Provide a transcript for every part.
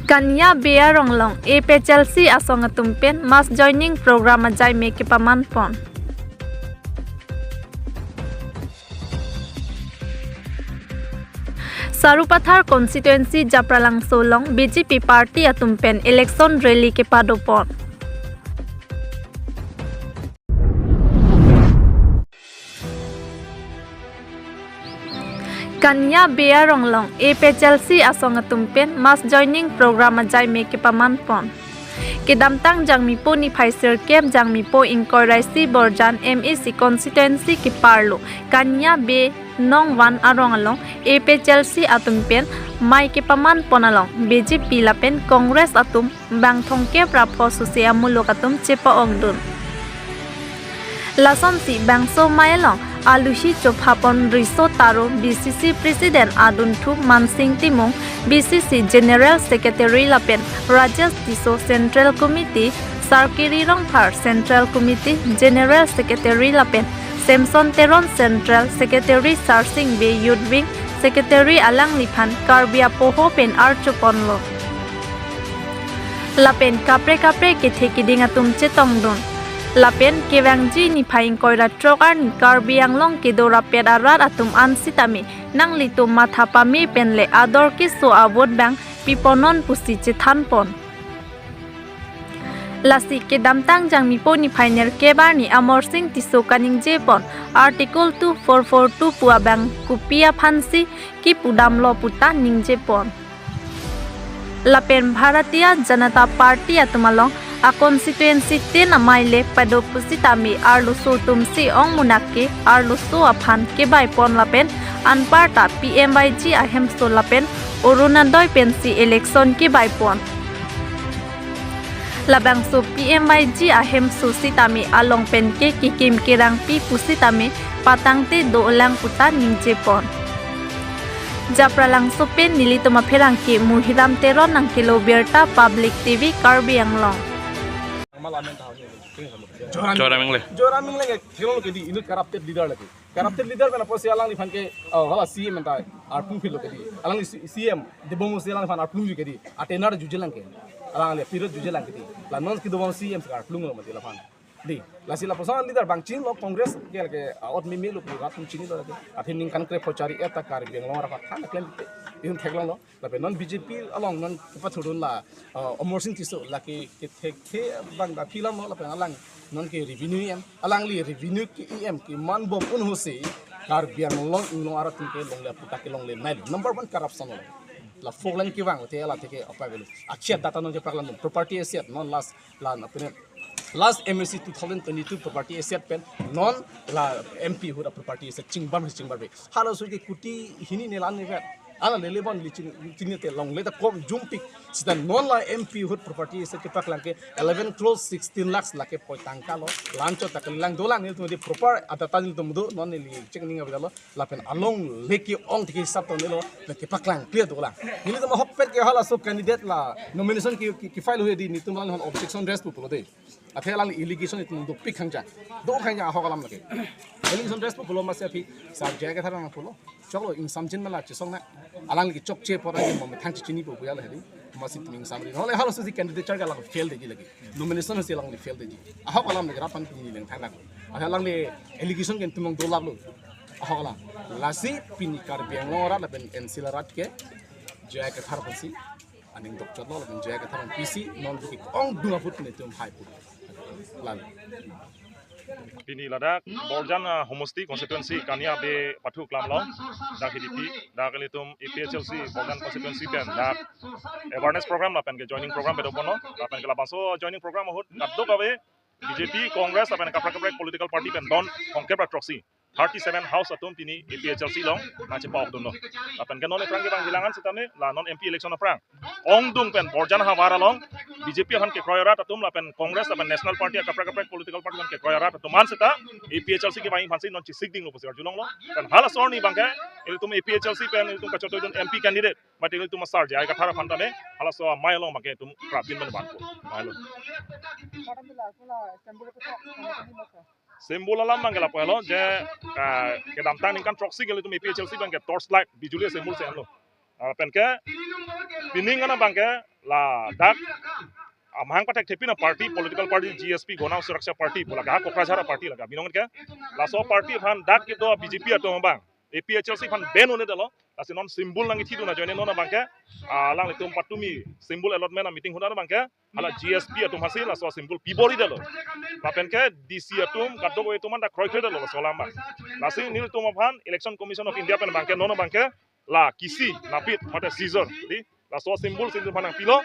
Kanya Bea Ronglong EP Chelsea asong atumpen mass joining program ajai me ke paman pon. Sarupathar constituency Japralang Solong BJP party atumpen election rally ke padopon. Kanya Bea Ronglong EP Chelsea asong atumpen mass joining program ajai me ke paman pon. Kedamtang jangmipo ni Pfizer Camp jangmipo inkoraisi Borjan MEC constituency ke parlo Kanya Be Nong Wan Arong along EP Chelsea atumpen mai ke paman pon along BJP lapen Congress atum bang thongke prapo susia mulok atum cepa ongdun. Lason si bangso mailong Alushi Chophapon Riso Taro BCC President Adun Thu Mansing Timong BCC General Secretary Lapen Rajesh Tiso Central Committee Sarkiri Rongphar Central Committee General Secretary Lapen Samson Teron Central Secretary Sarsing Be Youth Wing Secretary Alang Liphan Karbia Poho Pen Archoponlo Lapen Kapre ke thekiding atum chetongdon Lapen kewangji ni phaing koira trokar ni karbiang long ke dora pedarat atum ansitami nang litum matha pami penle ador ke so abot bang piponon pusi chethanpon lasi ke damtang jang mipo ni phainer kebar ni Amor Singh Tiso kaning jepon article 2442 puwa bang kupia phansi ki pudam lo puta ning jepon Lapen Bharatiya Janata Party atumalong a constituency ten amaile padopusitami arluso tumsi ong munake arluso aphan ke bai pon lapen anparta PMYG ahem so lapen orunandoi pensi election ke bai pon labang so PMYG ahem so sitami along pen ke kikim kerang pi pusitami patangte dolang puta ningje pon Japralang sopen nilitoma pherang ke muhiram teron nang kilo berta public TV Karbi Anglong Joram mingle thelo ke di inu corrupted leader lagi corrupted leader bana posi alang ni fan ke hala CM enta arpung philo ke di alang CM debong si alang fan arpung ke di atenar jujelang ke alang le pirot jujelang ke di la non ki debong CM ka arpung lo mati la fan di la sila personal leader bang chin lo congress ke ot mi melu pu ratum chini lo ke athin ning kan kre prochari eta kar benglong rafa than klem in theklang lo la non BJP along non pathudun la Amor Singh Tiso la ke the bang da philam lo la alang non ke revenue em alang li revenue ki em ki man bom un hose kar benglong inglong aratum ke long le puta ke long le nai number 1 corruption lo la foglan ki wang te la te apa gelu achet data non ke praklan property asset non last MSC 2022 property asset pen non la MP hu da property asset chingbar be halo su ke kuti hini ne lan ne vet ala lele bon lichin te long le da kom jumpik sita non la MP hu property asset ke paklang ke 11 crores 16 lakhs la ke poitang ka lo lancho ta ke lang dolang ne tu de proper adata ni tum do non ne li chingning abida lo la pen along leki ong te sap to ne lo la ke paklang clear dolang ni le ma hoppet ke hala so candidate la nomination ki file hu di ni tum lan objection rest pu lo de athe lang allegation itu do pik khangja do khangja ho kalam lake allegation rest pulo ma se phi sar jaga tharang pulo choklo in samjin mala chisong na alang ki chok che pora ni mom thang chini pu ya la hedi masit ming samri hole halo susi candidate ga la fail de lagi nomination se lang fail de ho kalam lake rapan ni leng thang athe lang le allegation gen tumong do lag lo ho kalam lasi pini kar biang ora la ben ensilarat ke jaga thar pasi aning dok chotlo la ben jaga tharang PC non ki ong dunga put ne tum hai pu Pini ladak Borjan Homosti constituency Kanya Be Pathu Klamlong dak hidipi dak litum EPHLC Borjan constituency pen dak awareness program la pen ke joining program bedopono la pen ke labaso joining program hot addo kabe BJP Congress la pen kapra political party pen don kongkepra proxy 37 house atum tini EPHLC long nache pawk dun no la pen ke non prang ke bang jilangan sitame la non MP election prang ong dung pen Borjan Hawara long BJP han ke kroyarat atum la pen Congress la pen national party kapra political party ke kroyarat atum man sita EPHLC ke bang phansi non chi sigding lo posar julong lo pen hala sor ni bangke il tum EPHLC pen il tum kachoto dun MP candidate but il tum sar jai ka thara phantane hala so mai long bangke tum prapin ban ban ko mai lo Simbol alam manggala pelo je ke damtang ningkan proxy gelu tu EPHLC bangke torchlight bijuli simbol se alo pen ke pining ana bangke la dak amhang patek thepina party political party GSP Gonau Suraksha party pola ga Kokrajhara party laga binong ke la so party phan dak ke do BJP ato bang APHLC phan ben one dalo la non symbol langi thidu na joine nona bangke lang letum patumi symbol allotment na meeting hona bangke ala GSP atum hasil la so symbol pibori dalo la penke DC atum kaddo go etuman da kroy kroy dalo so lamba la sin nil tum phan election commission of India pen bangke nona bangke la kisi napit mate season di la so symbol panang pilo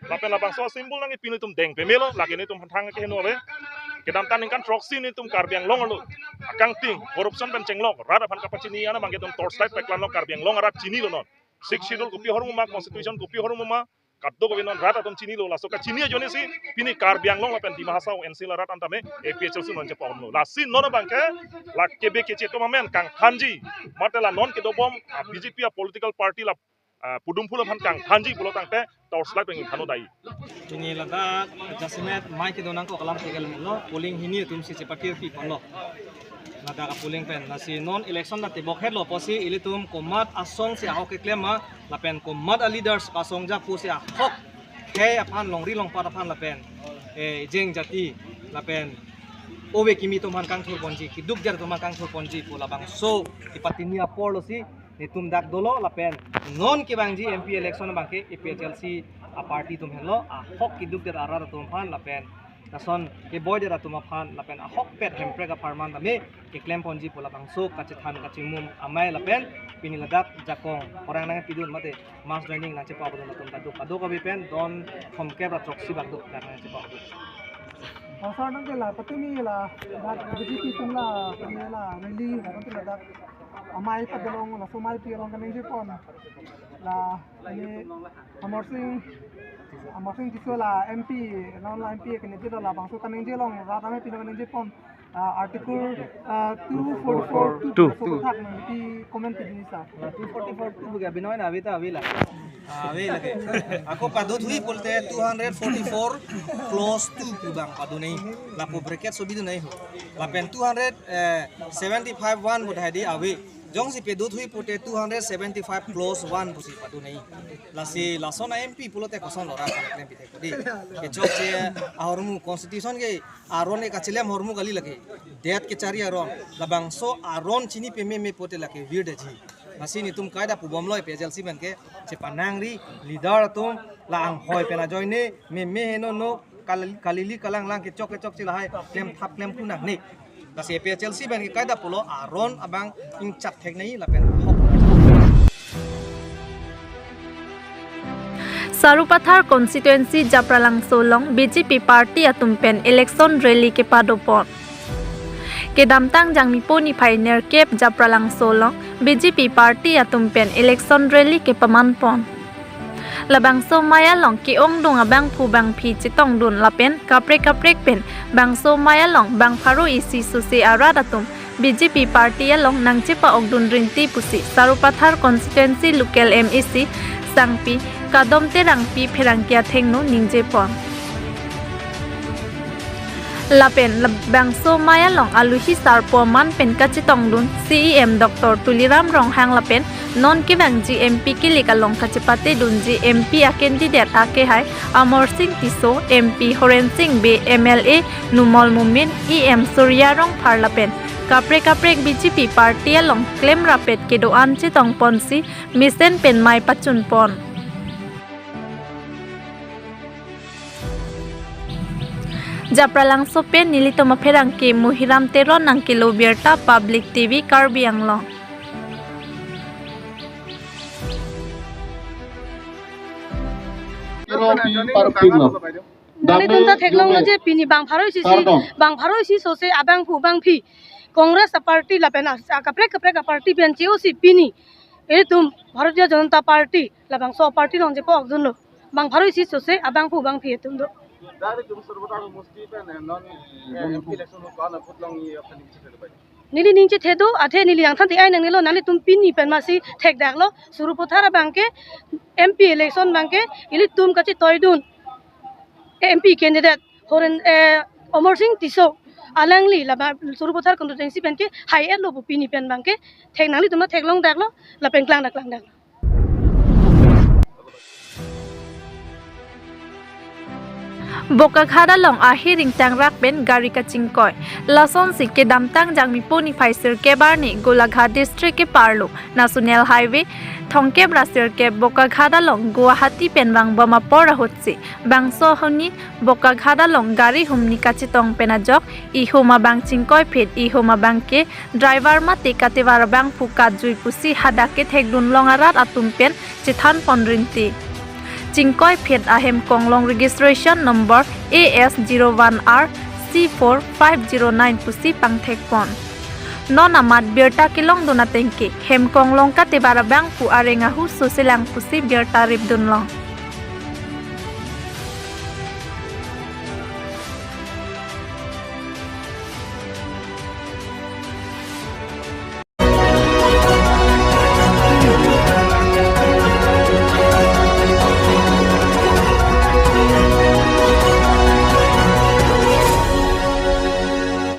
la pen la bang so symbol nangi pino tum deng pemelo la kene tum thang ke no be kedam tan kan proxy ni tum karbiang long lo akang ting corruption ben chenglok rada phan kapachini ana bang tum torchlight peklan lo karbiang long arat chini lo non six schedule kopi horum ma constitution kopi horum ma kaddo go non rada tum chini lo la so ka chini jone si pini karbiang long la pen di mahasa NC la rat antame APHL su non je pon lo la sin non bang ke la kebe ke che to mamen kang khanji matela non ke do bom BJP a political party la pudum pula phan kang khanji pulo tangte torchlight pengin khano dai ini lada jasimet mai ke donang ko kalam tegal lo polling hini tum si sepatir pi ponlo lada ka polling pen nasi non election na te bokhet lo posi ilitum komat asong si ahok ke klema la pen komat a leaders ka song ja pu si ahok ke aphan longri long par aphan la pen jeng jati la pen owe kimi tum han kang thur ponji ki duk jar tum kang thur ponji pola bang so ipatinia porlo si nitum dak dolo la pen non ke bang ji MP election bang ke APHLC a party tum hello a hok ki duk der arar tum phan la pen tason ke boy der tum phan la pen a hok pet hempre ka parman da me ke claim ponji pola bang so ka chethan ka chimum amai la pen pini la dak jakong orang nang pidun mate mass joining na chepa bodon tum da duk ado ka bi pen don from ke ra troxy bak duk na chepa Pasal nang kela, pati ni lah, dah BJP tumlah, ni lah, rally, dah tu lah dah, amai padalong, lah somai pialong kan ini pun, lah ini Amar Singh jisu lah MP, non lah MP kan ini lah bangsa kan ini long, rata me pinang kan ini pun, article 244 tu tak nanti komen di sini sah. 244 tu bukan binoy na avita avila avi lage ako padut hui bolte 244 close to bang padu nahi la po bracket so bidu nahi ho la pen 275 1 bodhai di avi jong si pedut hui pote 275 close 1 pusi padu nahi la si la sona MP pulote koson lora kan pite di ke chok che ahormu constitution ge aron e kachelem hormu gali lage det ke chari aron la bang so aron chini pe me pote lage weird ji nasi ni tum kaida pubom loi PHLC ban ke che panang ri leader tum la ang hoi pena join ne me heno no kalili kalang lang ke chok chi lahai klem thap klem punak ni la se PHLC ban ke kaida pulo aron abang ing chap thek nei la pen Sarupathar constituency Japralang Solong BJP party atumpen election rally ke padopon ke damtang jangmipo ni pioneer kep Japralang Solong BJP party atumpen election rally ke pamanpon labang so maya long ki ong dong abang phu bang phi chitong dun lapen kaprek pen bang so maya long bang pharo isi susi aradatum BJP party along nang chipa ogdun rinti pusi Sarupathar constituency local MEC sangpi kadom terangpi pherangkia thengno ningjepon lapen bangso maya long aluhi sarpo man pen kachitong dun CEM Dr. Tuliram Ronghang lapen non ke bang MP ke likalong kachipate dun MP a candidate ake hai Amar Singh Tiso MP Horen Singh be MLA Numol Mumin EM Surya Rong Parlapen kaprek BJP party along claim rapet ke doan chitong ponsi misen pen mai pachun pon Japralang sopen nilito maperang ke muhiram teron nang kilo bierta public TV Karbiang long Dali tunta theklong lo je pini bang pharo si so se abang phu bang phi Congress party la pena kaprek party pen cheo si pini e tum Bharatiya Janata Party la bang so party nong je pok dun lo bang pharo si so se abang phu bang phi tum do nili ningche thedo athe nili yang thanti ai nang nilo nali tum pini pen masi thek dak lo Surupathar bangke MP election bangke ili tum kachi toidun MP candidate Horen Amar Singh Tiso alangli la Surupathar constituency pen ke high end lo pini pen bangke thek nali tum theklong dak lo la pen klang dak boka khada long ahi ring tang rak ben gari ka chingkoi lason si ke damtang jangmi poni phaisir ke barni golaghat district ke parlo national highway thongke brasir ke boka khada long guwahati penwang bama pora hotsi bangso honi boka khada long gari humni kachi tong penajok I homa bang chingkoi phet I homa bang ke driver ma te kate war bang phuka jui pusi hadake thekdun longarat atum pen chithan ponrinti Chingkoi phet ahem konglong registration number AS01R C4509 pusi pangthekpon non amat birta kilong donatengki hem konglong ka te barabang pu arenga hu susilang pusi birta ribdunlong